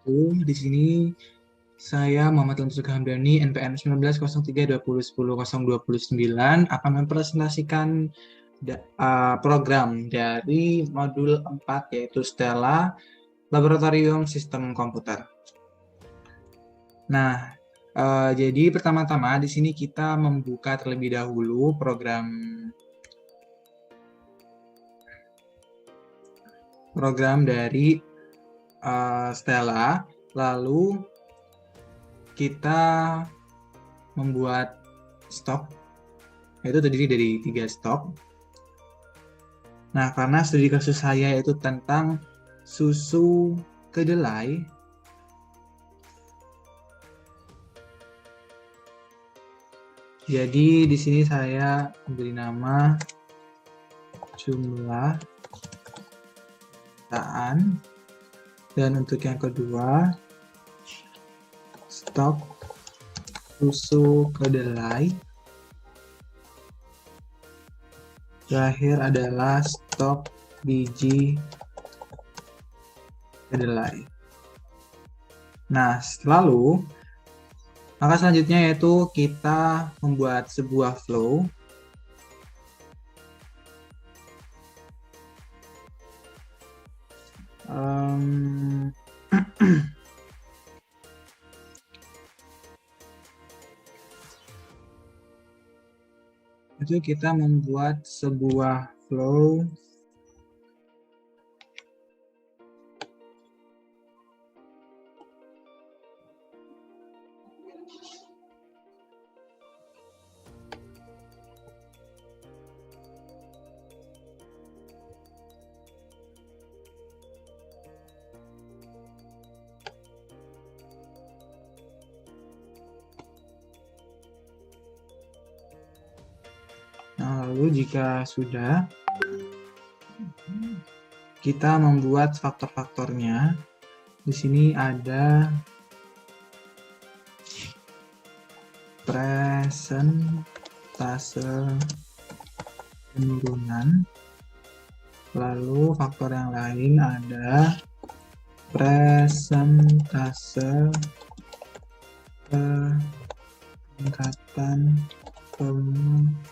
Di sini saya Muhammad Lamsuk Hamdani, NPM 190320101029 akan mempresentasikan program dari modul 4 yaitu Stella Laboratorium Sistem Komputer. Nah, jadi pertama-tama di sini kita membuka terlebih dahulu program dari Stella, lalu kita membuat stok, yaitu terdiri dari 3 stok. Nah, karena studi kasus saya itu tentang susu kedelai, jadi di sini saya memberi nama jumlah permintaan, dan untuk yang kedua stok susu kedelai, terakhir adalah stok biji kedelai. Nah, maka selanjutnya yaitu kita membuat sebuah flow itu kita membuat sebuah flow lalu jika sudah, kita membuat faktor-faktornya. Di sini ada presentase penurunan, lalu faktor yang lain ada presentase peningkatan pemakaian.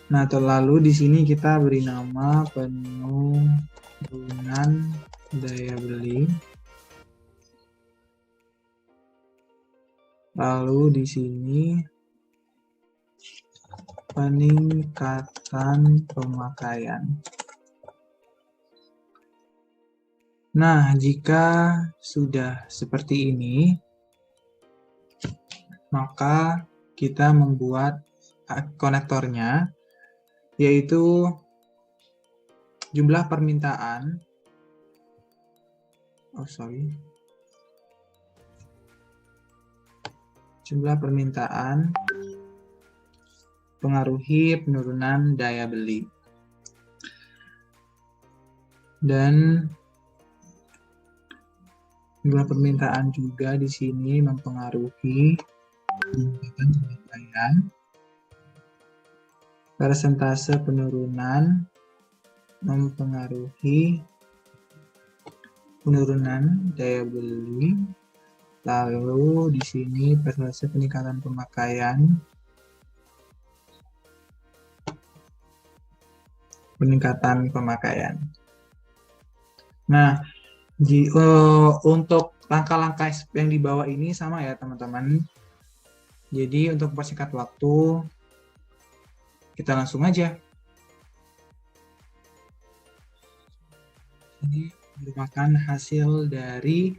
Nah, lalu di sini kita beri nama penurunan daya beli. Lalu di sini peningkatan pemakaian. Nah, jika sudah seperti ini, maka kita membuat konektornya, yaitu jumlah permintaan. Jumlah permintaan pengaruhi penurunan daya beli. Dan jumlah permintaan juga di sini mempengaruhi peningkatan pemakaian. Persentase penurunan mempengaruhi penurunan daya beli. Lalu di sini persentase peningkatan pemakaian, Nah, untuk langkah-langkah yang di bawah ini sama ya teman-teman. Jadi untuk mempersingkat waktu, kita langsung aja. Ini merupakan hasil dari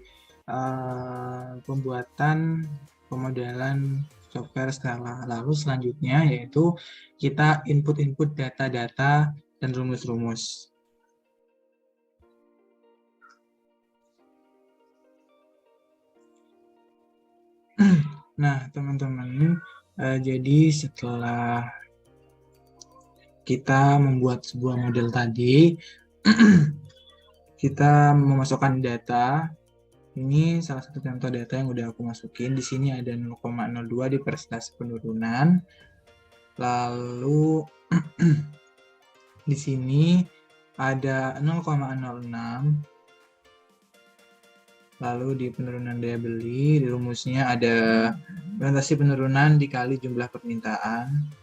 pembuatan pemodelan software Stella. Lalu selanjutnya yaitu kita input data-data dan rumus-rumus. Nah, teman-teman, jadi setelah kita membuat sebuah model tadi, kita memasukkan data. Ini salah satu contoh data yang udah aku masukin. Di sini ada 0,02 di persentase penurunan. Lalu di sini ada 0,06. Lalu di penurunan daya beli, di rumusnya ada presentasi penurunan dikali jumlah permintaan.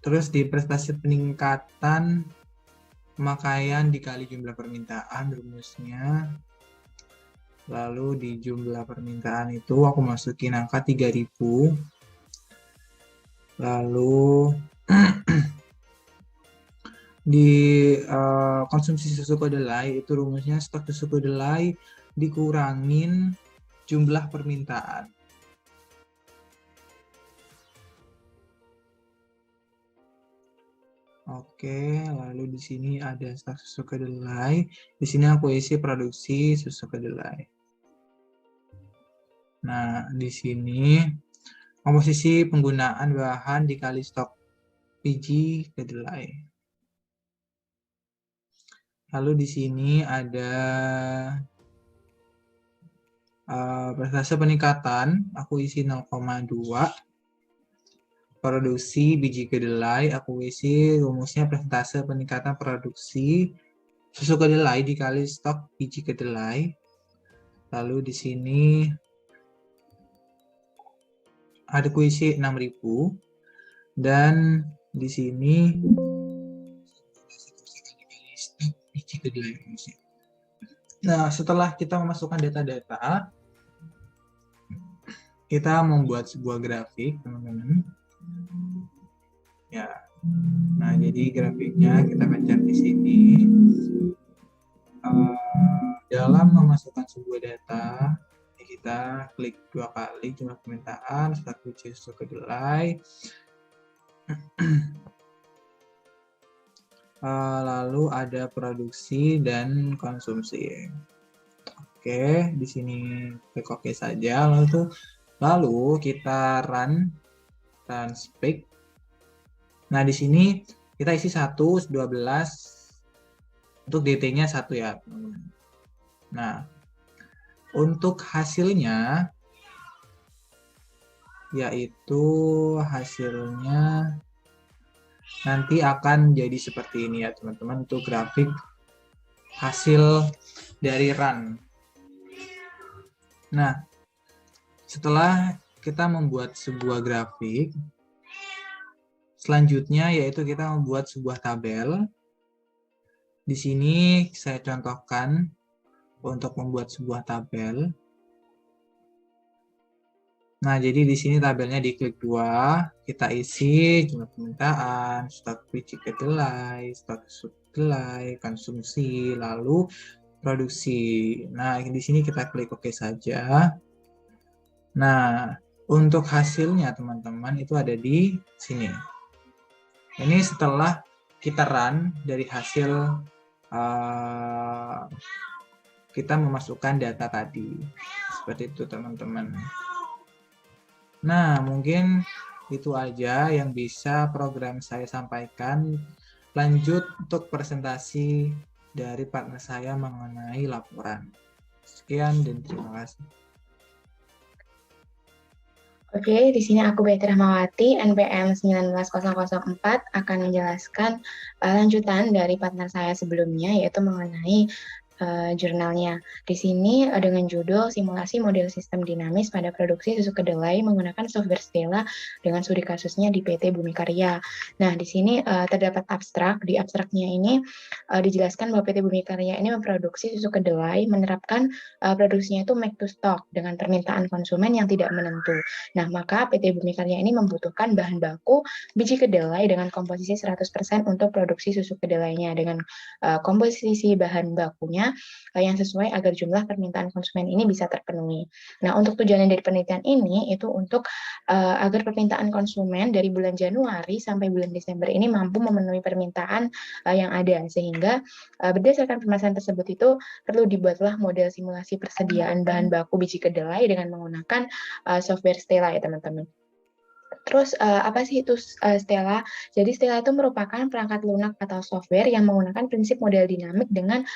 Terus di prestasi peningkatan pemakaian dikali jumlah permintaan, rumusnya. Lalu di jumlah permintaan itu aku masukin angka 3.000. Lalu di konsumsi susu kedelai itu rumusnya stok susu kedelai dikurangin jumlah permintaan. Oke, lalu di sini ada stok susu kedelai. Di sini aku isi produksi susu kedelai. Nah, di sini komposisi penggunaan bahan dikali stok biji kedelai. Lalu di sini ada persentase peningkatan, aku isi 0,2. Produksi biji kedelai, aku isi rumusnya persentase peningkatan produksi susu kedelai dikali stok biji kedelai. Lalu di sini ada kuisi 6.000 dan di sini stok biji kedelai. Nah, setelah kita memasukkan data-data, kita membuat sebuah grafik, teman-teman. Ya. Nah, jadi grafiknya kita pencet di sini. Dalam memasukkan sebuah data, kita klik 2 kali jumlah permintaan, stok biji susu kedelai. Lalu ada produksi dan konsumsi. Oke, di sini klik OK saja. Lalu kita run speak. Nah, di sini kita isi 1, 12 untuk DT-nya 1 ya. Nah, untuk hasilnya yaitu hasilnya nanti akan jadi seperti ini ya, teman-teman. Untuk grafik hasil dari run. Nah, setelah kita membuat sebuah grafik, selanjutnya yaitu kita membuat sebuah tabel. Di sini saya contohkan untuk membuat sebuah tabel. Nah, jadi di sini tabelnya diklik 2, kita isi jumlah permintaan, stok biji kedelai, stok susu kedelai, konsumsi, lalu produksi. Nah, di sini kita klik OK saja. Nah, untuk hasilnya teman-teman itu ada di sini. Ini setelah kita run dari hasil kita memasukkan data tadi. Seperti itu teman-teman. Nah, mungkin itu aja yang bisa program saya sampaikan. Lanjut untuk presentasi dari partner saya mengenai laporan. Sekian dan terima kasih. Oke, di sini aku Betty Rahmawati, NPM 19004 akan menjelaskan lanjutan dari partner saya sebelumnya, yaitu mengenai jurnalnya. Di sini dengan judul Simulasi Model Sistem Dinamis pada Produksi Susu Kedelai menggunakan software Stella dengan studi kasusnya di PT Bumi Karya. Nah, di sini terdapat abstrak. Di abstraknya ini dijelaskan bahwa PT Bumi Karya ini memproduksi susu kedelai, menerapkan produksinya itu make to stock dengan permintaan konsumen yang tidak menentu. Nah, maka PT Bumi Karya ini membutuhkan bahan baku biji kedelai dengan komposisi 100% untuk produksi susu kedelainya dengan komposisi bahan bakunya yang sesuai agar jumlah permintaan konsumen ini bisa terpenuhi. Nah, untuk tujuan dari penelitian ini itu untuk agar permintaan konsumen dari bulan Januari sampai bulan Desember ini mampu memenuhi permintaan yang ada, sehingga berdasarkan permasalahan tersebut itu perlu dibuatlah model simulasi persediaan bahan baku biji kedelai dengan menggunakan software Stella ya teman-teman. Terus apa sih itu Stella? Jadi Stella itu merupakan perangkat lunak atau software yang menggunakan prinsip model dinamik dengan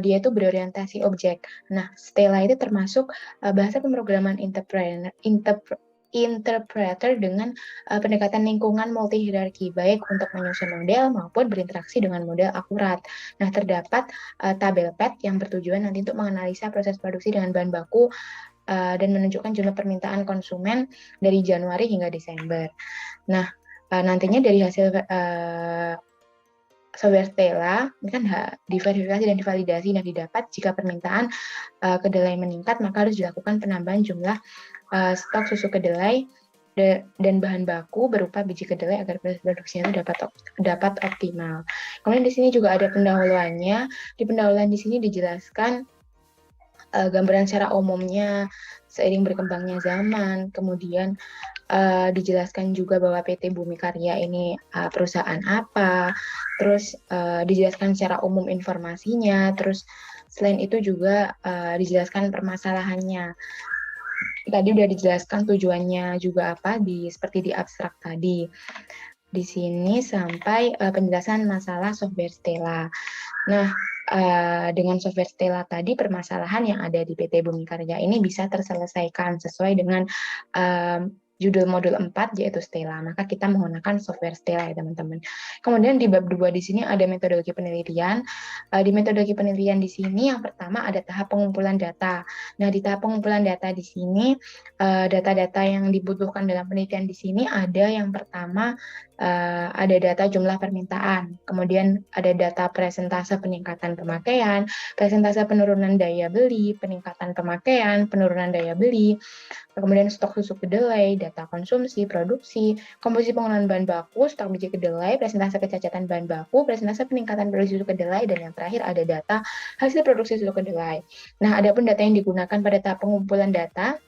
dia itu berorientasi objek. Nah, Stella itu termasuk bahasa pemrograman interpreter dengan pendekatan lingkungan multi hierarki, baik untuk menyusun model maupun berinteraksi dengan model akurat. Nah, terdapat tabel PET yang bertujuan nanti untuk menganalisa proses produksi dengan bahan baku dan menunjukkan jumlah permintaan konsumen dari Januari hingga Desember. Nah, nantinya dari hasil software Stella ini kan diverifikasi dan divalidasi dan didapat jika permintaan kedelai meningkat, maka harus dilakukan penambahan jumlah stok susu kedelai dan bahan baku berupa biji kedelai agar proses produksinya itu dapat optimal. Kemudian di sini juga ada pendahuluannya. Di pendahuluan di sini dijelaskan gambaran secara umumnya seiring berkembangnya zaman, kemudian dijelaskan juga bahwa PT Bumi Karya ini perusahaan apa, terus dijelaskan secara umum informasinya, terus selain itu juga dijelaskan permasalahannya. Tadi udah dijelaskan tujuannya juga apa seperti di abstrak tadi. Di sini sampai penjelasan masalah software Stella. Nah, dengan software Stella tadi permasalahan yang ada di PT Bumi Karya ini bisa terselesaikan sesuai dengan judul modul 4 yaitu Stella. Maka kita menggunakan software Stella ya teman-teman. Kemudian di bab 2 di sini ada metodologi penelitian. Di metodologi penelitian di sini yang pertama ada tahap pengumpulan data. Nah, di tahap pengumpulan data di sini data-data yang dibutuhkan dalam penelitian di sini ada yang pertama ada data jumlah permintaan, kemudian ada data presentase peningkatan pemakaian, presentase penurunan daya beli, peningkatan pemakaian, penurunan daya beli, kemudian stok susu kedelai, data konsumsi, produksi, komposisi penggunaan bahan baku, stok biji kedelai, presentase kecacatan bahan baku, presentase peningkatan produksi susu kedelai, dan yang terakhir ada data hasil produksi susu kedelai. Nah, adapun data yang digunakan pada tahap pengumpulan data,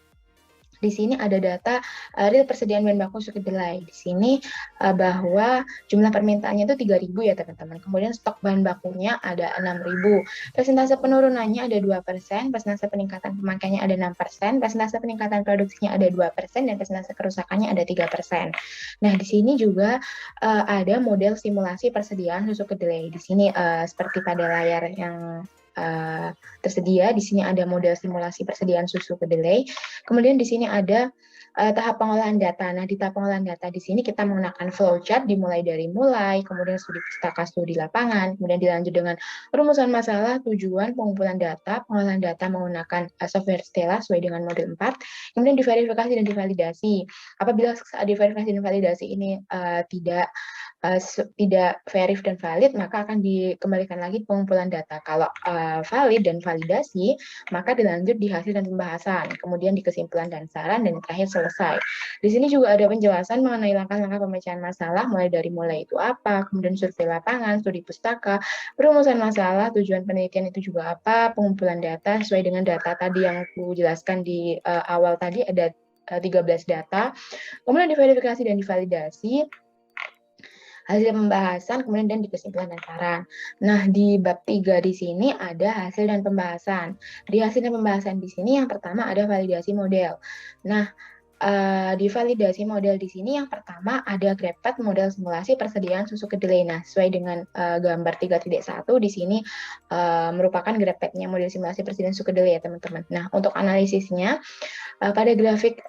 di sini ada data real persediaan bahan baku susu kedelai. Di sini bahwa jumlah permintaannya itu 3.000 ya teman-teman. Kemudian stok bahan bakunya ada 6.000. Persentase penurunannya ada 2%, persentase peningkatan pemakaiannya ada 6%, persentase peningkatan produksinya ada 2%, dan persentase kerusakannya ada 3%. Nah, di sini juga ada model simulasi persediaan susu kedelai. Di sini seperti pada layar yang tersedia. Di sini ada model simulasi persediaan susu kedelai. Kemudian di sini ada tahap pengolahan data. Nah, di tahap pengolahan data di sini kita menggunakan flowchart dimulai dari kemudian studi pustaka, studi lapangan, kemudian dilanjut dengan rumusan masalah, tujuan, pengumpulan data, pengolahan data menggunakan software Stella sesuai dengan model 4, kemudian diverifikasi dan divalidasi. Apabila saat diverifikasi dan validasi ini tidak verif dan valid, maka akan dikembalikan lagi pengumpulan data. Kalau valid dan validasi, maka dilanjut di hasil dan pembahasan, kemudian di kesimpulan dan saran, dan terakhir selesai. Di sini juga ada penjelasan mengenai langkah-langkah pemecahan masalah, mulai itu apa, kemudian survei lapangan, studi pustaka, perumusan masalah, tujuan penelitian itu juga apa, pengumpulan data sesuai dengan data tadi yang aku jelaskan di awal tadi ada 13 data, kemudian diverifikasi dan divalidasi, hasil pembahasan, kemudian dan di kesimpulan dan saran. Nah, di bab 3 di sini ada hasil dan pembahasan. Di hasil dan pembahasan di sini yang pertama ada validasi model. Nah, di validasi model di sini yang pertama ada grepet model simulasi persediaan susu kedelai. Nah, sesuai dengan gambar 3.1 di sini merupakan grepetnya model simulasi persediaan susu kedelai ya teman-teman. Nah, untuk analisisnya pada grafik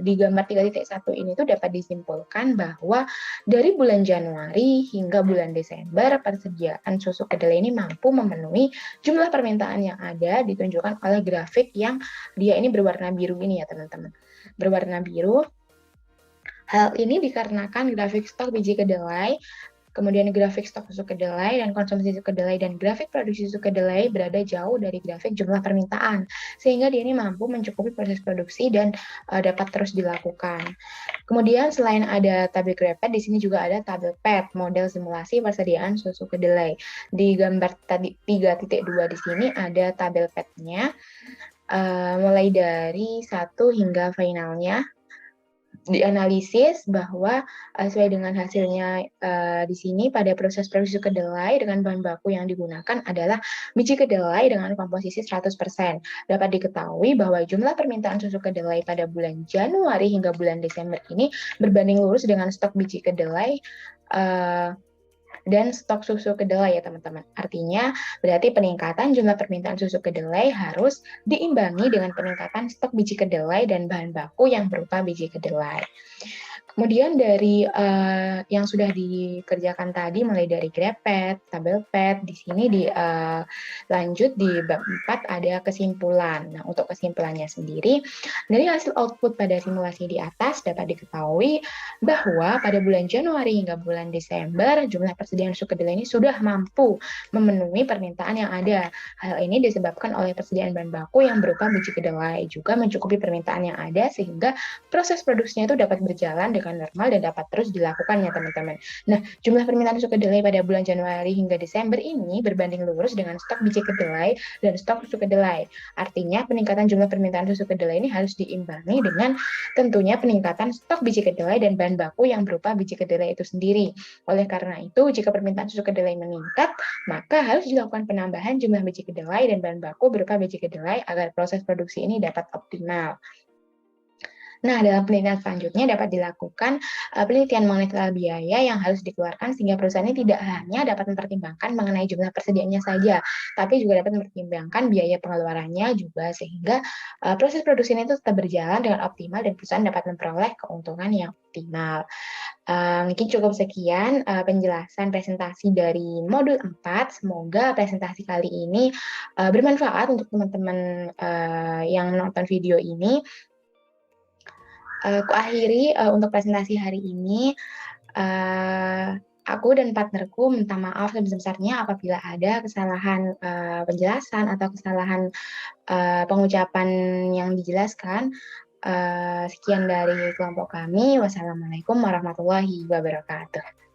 di gambar 3.1 ini tuh dapat disimpulkan bahwa dari bulan Januari hingga bulan Desember persediaan susu kedelai ini mampu memenuhi jumlah permintaan yang ada, ditunjukkan oleh grafik yang dia ini berwarna biru ini ya teman-teman. Berwarna biru. Hal ini dikarenakan grafik stok biji kedelai, kemudian grafik stok susu kedelai dan konsumsi susu kedelai, dan grafik produksi susu kedelai berada jauh dari grafik jumlah permintaan, sehingga dia ini mampu mencukupi proses produksi dan dapat terus dilakukan. Kemudian selain ada tabel grepet, di sini juga ada tabel PET, model simulasi persediaan susu kedelai. Di gambar tadi 3.2 di sini ada tabel PET-nya, mulai dari 1 hingga finalnya. Dianalisis bahwa sesuai dengan hasilnya di sini pada proses produksi kedelai dengan bahan baku yang digunakan adalah biji kedelai dengan komposisi 100%. Dapat diketahui bahwa jumlah permintaan susu kedelai pada bulan Januari hingga bulan Desember ini berbanding lurus dengan stok biji kedelai dan stok susu kedelai ya teman-teman. Artinya berarti peningkatan jumlah permintaan susu kedelai harus diimbangi dengan peningkatan stok biji kedelai dan bahan baku yang berupa biji kedelai. Kemudian dari yang sudah dikerjakan tadi, mulai dari grepet, tabel pet, di sini lanjut di bab 4 ada kesimpulan. Nah, untuk kesimpulannya sendiri, dari hasil output pada simulasi di atas dapat diketahui bahwa pada bulan Januari hingga bulan Desember, jumlah persediaan susu kedelai ini sudah mampu memenuhi permintaan yang ada. Hal ini disebabkan oleh persediaan bahan baku yang berupa biji kedelai, juga mencukupi permintaan yang ada sehingga proses produksinya itu dapat berjalan dengan normal dan dapat terus dilakukan ya teman-teman. Nah, jumlah permintaan susu kedelai pada bulan Januari hingga Desember ini berbanding lurus dengan stok biji kedelai dan stok susu kedelai. Artinya peningkatan jumlah permintaan susu kedelai ini harus diimbangi dengan tentunya peningkatan stok biji kedelai dan bahan baku yang berupa biji kedelai itu sendiri. Oleh karena itu, jika permintaan susu kedelai meningkat, maka harus dilakukan penambahan jumlah biji kedelai dan bahan baku berupa biji kedelai agar proses produksi ini dapat optimal. Nah, dalam penelitian selanjutnya dapat dilakukan penelitian mengenai total biaya yang harus dikeluarkan sehingga perusahaan ini tidak hanya dapat mempertimbangkan mengenai jumlah persediaannya saja, tapi juga dapat mempertimbangkan biaya pengeluarannya juga sehingga proses produksi ini tetap berjalan dengan optimal dan perusahaan dapat memperoleh keuntungan yang optimal. Mungkin cukup sekian penjelasan presentasi dari modul 4. Semoga presentasi kali ini bermanfaat untuk teman-teman yang menonton video ini. Aku akhiri untuk presentasi hari ini. Aku dan partnerku minta maaf sebesar-besarnya apabila ada kesalahan penjelasan atau kesalahan pengucapan yang dijelaskan. Sekian dari kelompok kami. Wassalamualaikum warahmatullahi wabarakatuh.